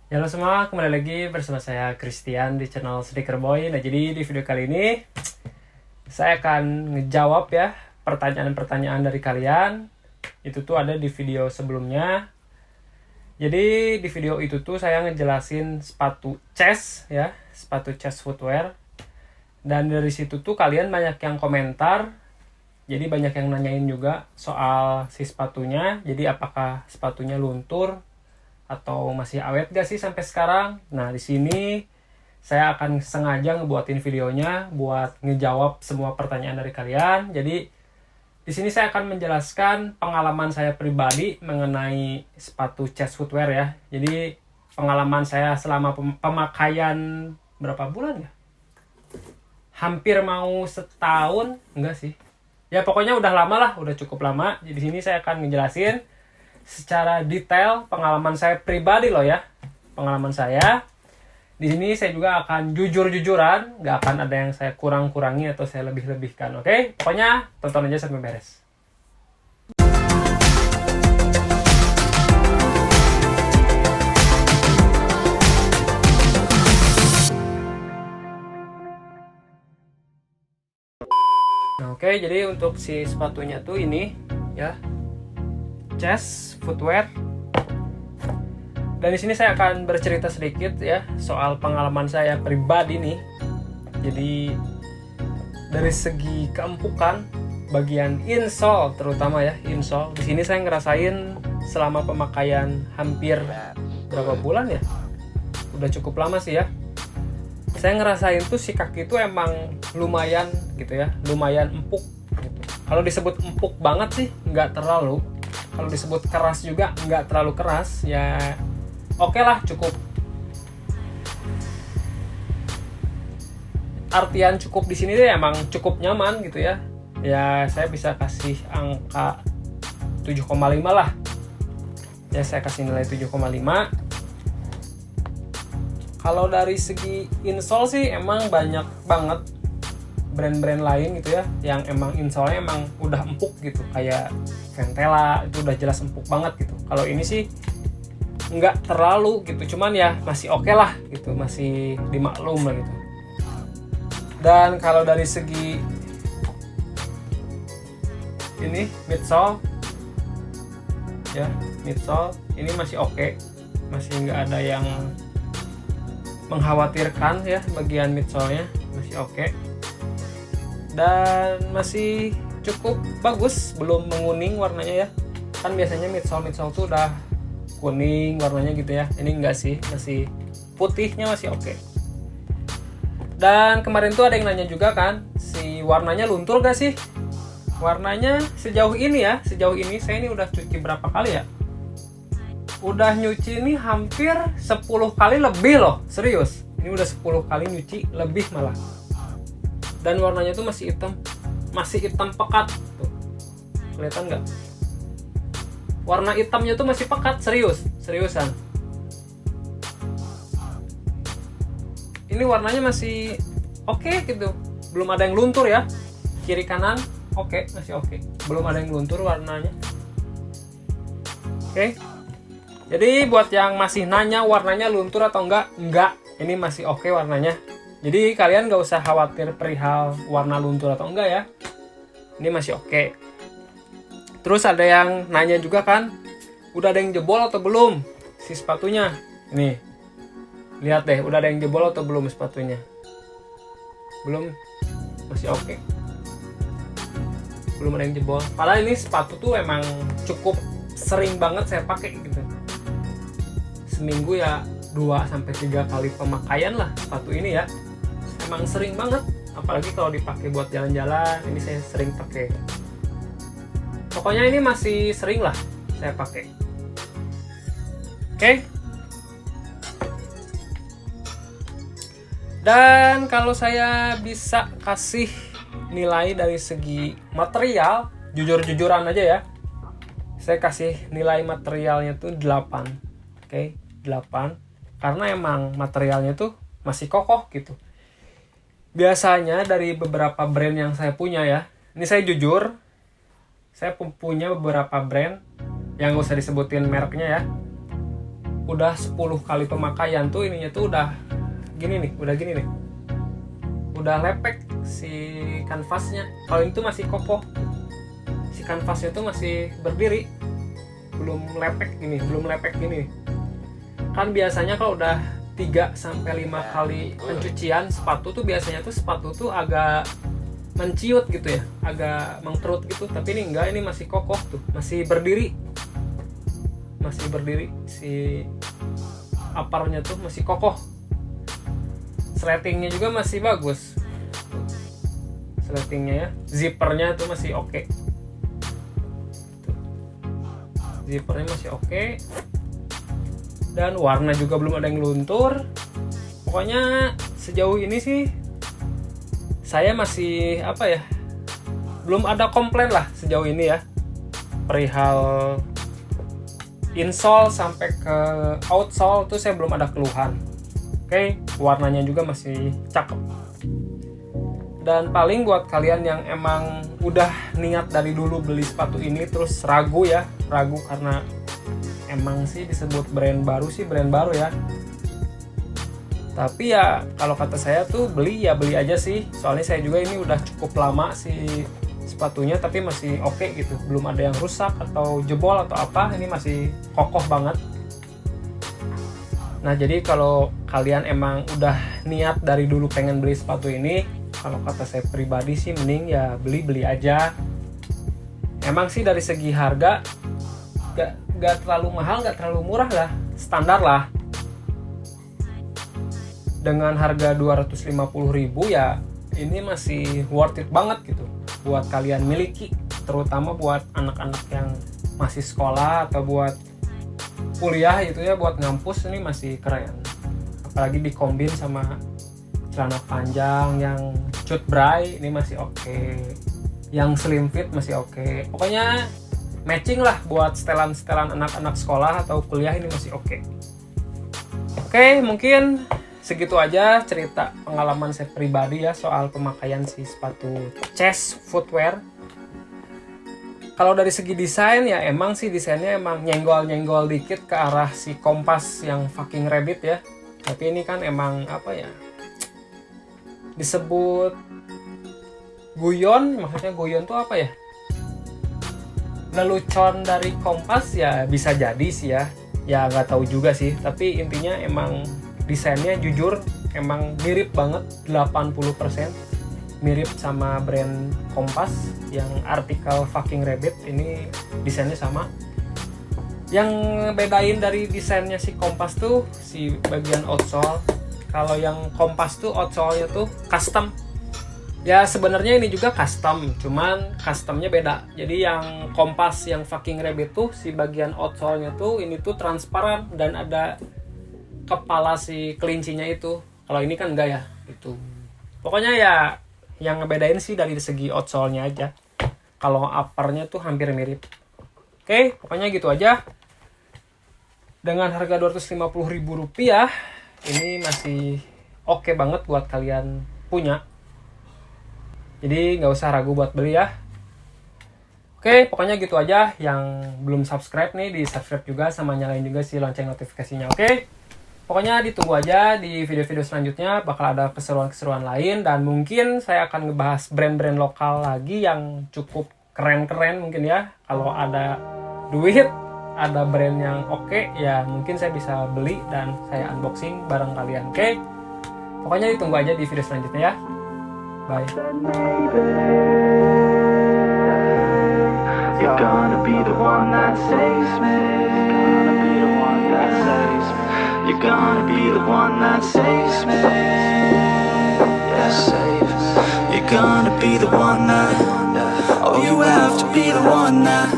Ya, halo semua, kembali lagi bersama saya Christian di channel Sneaker Boy. Nah, jadi di video kali ini saya akan ngejawab ya pertanyaan-pertanyaan dari kalian. Itu tuh ada di video sebelumnya. Jadi di video itu tuh saya ngejelasin sepatu chess ya, sepatu chess footwear. Dan dari situ tuh kalian banyak yang komentar. Jadi banyak yang nanyain juga soal si sepatunya. Jadi apakah sepatunya luntur atau masih awet gak sih sampai sekarang? Nah, di sini saya akan sengaja ngebuatin videonya buat ngejawab semua pertanyaan dari kalian. Jadi di sini saya akan menjelaskan pengalaman saya pribadi mengenai sepatu chess footwear ya. Jadi pengalaman saya selama pemakaian berapa bulan ya? Hampir mau setahun, enggak sih. Ya pokoknya udah lama lah, udah cukup lama. Jadi di sini saya akan ngejelasin secara detail pengalaman saya pribadi loh ya. Pengalaman saya. Di sini saya juga akan jujur-jujuran, nggak akan ada yang saya kurang-kurangi atau saya lebih-lebihkan, oke? Pokoknya tonton aja sampai beres. Nah, oke, jadi untuk si sepatunya tuh ini ya, chess footwear. Dan di sini saya akan bercerita sedikit ya soal pengalaman saya pribadi nih. Jadi dari segi keempukan, bagian insole terutama ya, insole. Di sini saya ngerasain selama pemakaian hampir berapa bulan ya? Udah cukup lama sih ya. Saya ngerasain tuh si kaki itu emang lumayan gitu ya, lumayan empuk gitu. Kalau disebut empuk banget sih nggak terlalu. Kalau disebut keras juga nggak terlalu keras ya. Oke lah, cukup. Artian cukup di sini deh emang cukup nyaman gitu ya. Ya saya bisa kasih angka 7,5 lah. Ya saya kasih nilai 7,5. Kalau dari segi insole sih emang banyak banget brand-brand lain gitu ya yang emang insole-nya emang udah empuk gitu, kayak Ventela itu udah jelas empuk banget gitu. Kalau ini sih nggak terlalu gitu, cuman ya masih oke lah gitu, masih dimaklum lah gitu. Dan kalau dari segi ini midsole ya, midsole ini masih oke, masih nggak ada yang mengkhawatirkan ya. Bagian midsole-nya masih oke dan masih cukup bagus, belum menguning warnanya ya. Kan biasanya midsole tuh udah kuning warnanya gitu ya, ini enggak sih, masih putihnya masih oke. Dan kemarin tuh ada yang nanya juga kan, si warnanya luntur gak sih? Warnanya sejauh ini ya, sejauh ini saya ini udah cuci berapa kali ya? Udah nyuci ini hampir 10 kali lebih loh, serius. Ini udah 10 kali nyuci lebih malah. Dan warnanya tuh masih hitam pekat tuh. Kelihatan nggak? Warna hitamnya tuh masih pekat, seriusan. Ini warnanya masih oke gitu, belum ada yang luntur ya. Kiri kanan oke, masih oke, belum ada yang luntur warnanya. Oke. Jadi buat yang masih nanya warnanya luntur atau enggak, ini masih oke warnanya. Jadi kalian gak usah khawatir perihal warna luntur atau enggak ya. Ini masih oke. Terus ada yang nanya juga kan, udah ada yang jebol atau belum si sepatunya? Nih, lihat deh, udah ada yang jebol atau belum sepatunya? Belum, masih oke. Belum ada yang jebol. Padahal ini sepatu tuh emang cukup sering banget saya pakai gitu. Seminggu ya 2-3 kali pemakaian lah sepatu ini ya. Emang sering banget, apalagi kalau dipakai buat jalan-jalan, ini saya sering pakai. Pokoknya ini masih sering lah saya pakai. Oke. Dan kalau saya bisa kasih nilai dari segi material, jujur-jujuran aja ya, saya kasih nilai materialnya tuh 8. Oke, 8. Karena emang materialnya tuh masih kokoh gitu. Biasanya dari beberapa brand yang saya punya ya, ini saya jujur, saya punya beberapa brand yang gak usah disebutin mereknya ya. udah 10 kali pemakaian tuh ininya tuh udah gini nih, udah lepek si kanvasnya. Kalau ini tuh masih kokoh, si kanvasnya tuh masih berdiri, belum lepek gini. Kan biasanya kalau udah 3-5 kali pencucian sepatu tuh biasanya tuh sepatu tuh agak menciut gitu ya, agak mengkerut gitu. Tapi ini enggak, ini masih kokoh tuh, masih berdiri si uppernya tuh masih kokoh. Sletingnya juga masih bagus, sletingnya ya, zippernya tuh masih oke. Zippernya masih oke, dan warna juga belum ada yang luntur. Pokoknya sejauh ini sih saya masih belum ada komplain lah sejauh ini ya, perihal insole sampai ke outsole tuh saya belum ada keluhan. Oke, warnanya juga masih cakep. Dan paling buat kalian yang emang udah niat dari dulu beli sepatu ini terus ragu karena emang sih disebut brand baru ya. Tapi ya kalau kata saya tuh beli aja sih. Soalnya saya juga ini udah cukup lama si sepatunya, tapi masih oke gitu. Belum ada yang rusak atau jebol atau apa. Ini masih kokoh banget. Nah, jadi kalau kalian emang udah niat dari dulu pengen beli sepatu ini, kalau kata saya pribadi sih mending ya beli aja. Emang sih dari segi harga gak terlalu mahal, gak terlalu murah lah, standar lah. Dengan harga 250.000 ya ini masih worth it banget gitu buat kalian miliki, terutama buat anak-anak yang masih sekolah atau buat kuliah itu ya, buat ngampus ini masih keren. Apalagi dikombin sama celana panjang yang cut bray ini masih oke. Yang slim fit masih oke. Pokoknya matching lah buat setelan-setelan anak-anak sekolah atau kuliah ini masih oke. Oke, mungkin segitu aja cerita pengalaman saya pribadi ya soal pemakaian si sepatu Chess Footwear. Kalau dari segi desain ya emang sih desainnya emang nyenggol-nyenggol dikit ke arah si Kompas yang fucking rabbit ya. Tapi ini kan emang disebut guyon, maksudnya guyon tuh apa ya? Lelucon dari Kompas ya, bisa jadi sih ya. Ya nggak tahu juga sih, tapi intinya emang desainnya jujur emang mirip banget, 80% mirip sama brand Kompas yang artikel fucking rabbit. Ini desainnya sama. Yang bedain dari desainnya si Kompas tuh si bagian outsole. Kalau yang Kompas tuh outsole-nya tuh custom. Ya sebenarnya ini juga custom, cuman customnya beda. Jadi yang Kompas yang fucking rabbit tuh si bagian outsole-nya tuh ini tuh transparan dan ada kepala si kelincinya itu. Kalau ini kan enggak ya, itu. Pokoknya ya yang ngebedain sih dari segi outsole-nya aja. Kalau upper-nya tuh hampir mirip. Oke, pokoknya gitu aja. Dengan harga Rp250.000, ini masih oke banget buat kalian punya. Jadi nggak usah ragu buat beli ya. Oke, pokoknya gitu aja. Yang belum subscribe nih, di subscribe juga sama nyalain juga si lonceng notifikasinya. Oke, pokoknya ditunggu aja di video-video selanjutnya. Bakal ada keseruan-keseruan lain. Dan mungkin saya akan ngebahas brand-brand lokal lagi yang cukup keren-keren mungkin ya. Kalau ada duit, ada brand yang oke, ya mungkin saya bisa beli dan saya unboxing bareng kalian. Oke, pokoknya ditunggu aja di video selanjutnya ya. Bye. You're gonna be the one that saves me. You're gonna be the one that saves me. Yeah, save. You're gonna be the one that. Oh, you have to be the one that.